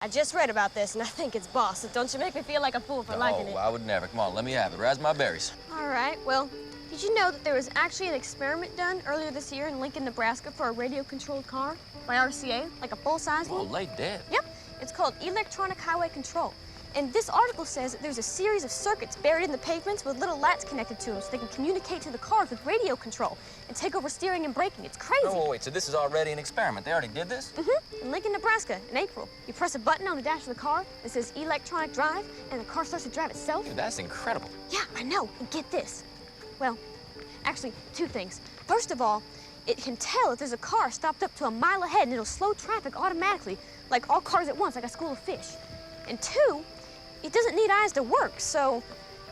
I just read about this, and I think it's boss, so don't you make me feel like a fool for liking it. Oh, I would never. Come on, let me have it. Raspberries. All right, well, did you know that there was actually an experiment done earlier this year in Lincoln, Nebraska for a radio-controlled car by RCA, like a full-size one? Oh, lay dead. Yep, it's called electronic highway control. And this article says that there's a series of circuits buried in the pavements with little lats connected to them so they can communicate to the cars with radio control and take over steering and braking. It's crazy. Oh, wait, so this is already an experiment. They already did this? Mm-hmm. In Lincoln, Nebraska, in April. You press a button on the dash of the car that says electronic drive, and the car starts to drive itself. Dude, that's incredible. Yeah, I know. And get this. Well, actually, two things. First of all, it can tell if there's a car stopped up to a mile ahead, and it'll slow traffic automatically, like all cars at once, like a school of fish. And two, it doesn't need eyes to work, so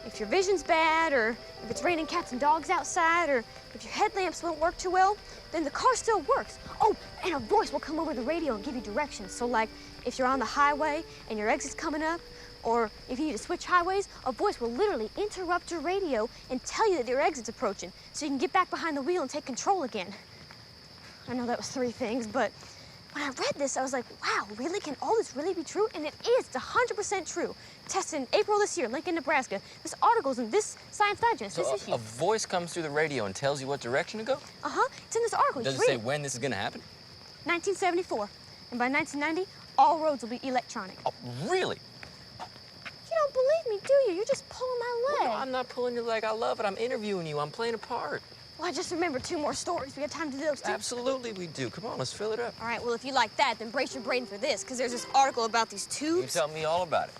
if your vision's bad, or if it's raining cats and dogs outside, or if your headlamps won't work too well, then the car still works. Oh, and a voice will come over the radio and give you directions. So like, if you're on the highway and your exit's coming up, or if you need to switch highways, a voice will literally interrupt your radio and tell you that your exit's approaching, so you can get back behind the wheel and take control again. I know that was 3 things, but when I read this, I was like, wow, really? Can all this really be true? And it is. It's 100% true. Tested in April this year, Lincoln, Nebraska. This article's in this Science Digest, so this issue. A voice comes through the radio and tells you what direction to go? Uh-huh. It's in this article. Does it say when this is going to happen? 1974. And by 1990, all roads will be electronic. Oh, really? You don't believe me, do you? You're just pulling my leg. Well, no, I'm not pulling your leg. I love it. I'm interviewing you. I'm playing a part. Well, I just remembered 2 more stories. We got time to do those too? Absolutely we do. Come on, let's fill it up. All right, well, if you like that, then brace your brain for this, because there's this article about these tubes. You tell me all about it.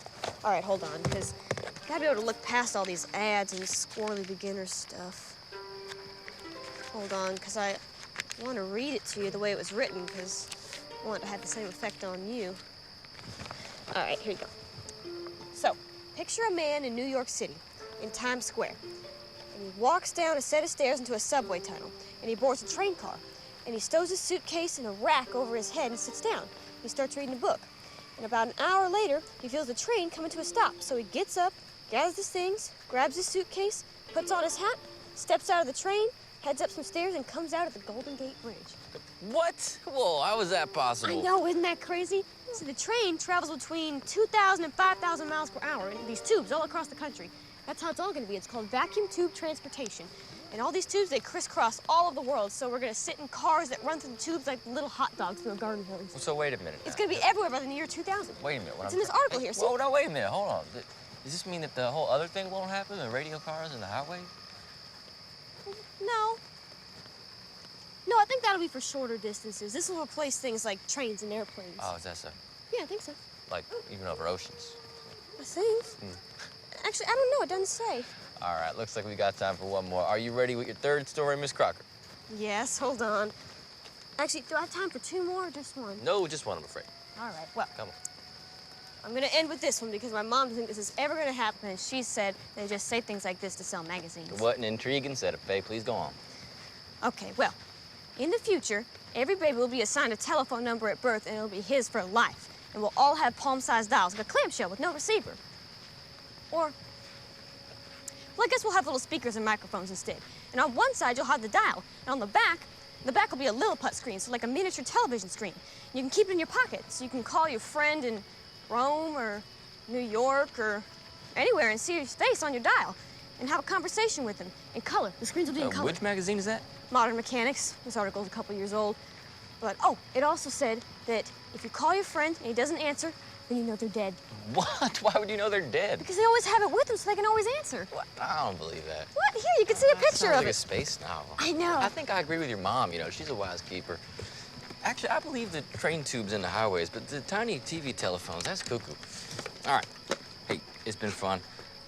All right, hold on, because you gotta be able to look past all these ads and squirrely beginner stuff. Hold on, because I want to read it to you the way it was written, because I want it to have the same effect on you. All right, here you go. So, picture a man in New York City, in Times Square. And he walks down a set of stairs into a subway tunnel, and he boards a train car. And he stows his suitcase in a rack over his head and sits down. He starts reading a book. And about an hour later, he feels the train coming to a stop. So he gets up, gathers his things, grabs his suitcase, puts on his hat, steps out of the train, heads up some stairs, and comes out at the Golden Gate Bridge. What? Whoa, how is that possible? I know, isn't that crazy? So the train travels between 2,000 and 5,000 miles per hour in these tubes all across the country. That's how it's all gonna be. It's called vacuum tube transportation. And all these tubes, they crisscross all over the world. So we're gonna sit in cars that run through the tubes like little hot dogs through a garden hose. So wait a minute. It's gonna be everywhere by the year 2000. Wait a minute. It's in this article here. Whoa, no, wait a minute. Hold on. Does this mean that the whole other thing won't happen? The radio cars and the highways? No. No, I think that'll be for shorter distances. This will replace things like trains and airplanes. Oh, is that so? Yeah, I think so. Like, even over oceans? I think. Actually, I don't know. It doesn't say. All right, looks like we got time for one more. Are you ready with your 3rd story, Miss Crocker? Yes, hold on. Actually, do I have time for 2 more or just 1? No, just 1, I'm afraid. All right, well. Come on. I'm gonna end with this one because my mom doesn't think this is ever gonna happen, and she said they just say things like this to sell magazines. What an intriguing setup, Faye. Please go on. Okay, well, in the future, every baby will be assigned a telephone number at birth, and it'll be his for life. And we'll all have palm-sized dials, like a clamshell with no receiver. Or, well, I guess we'll have little speakers and microphones instead. And on one side, you'll have the dial. And on the back will be a Lilliput screen, so like a miniature television screen. You can keep it in your pocket, so you can call your friend in Rome or New York or anywhere and see his face on your dial and have a conversation with him in color. The screens will be in color. Which magazine is that? Modern Mechanics. This article's a couple years old. But, oh, it also said that if you call your friend and he doesn't answer, then you know they're dead. What? Why would you know they're dead? Because they always have it with them so they can always answer. What? I don't believe that. What? Here, you can see a picture of like it. a space novel. I know. I think I agree with your mom. You know, she's a wise keeper. Actually, I believe the train tubes and the highways, but the tiny TV telephones, that's cuckoo. All right. Hey, it's been fun.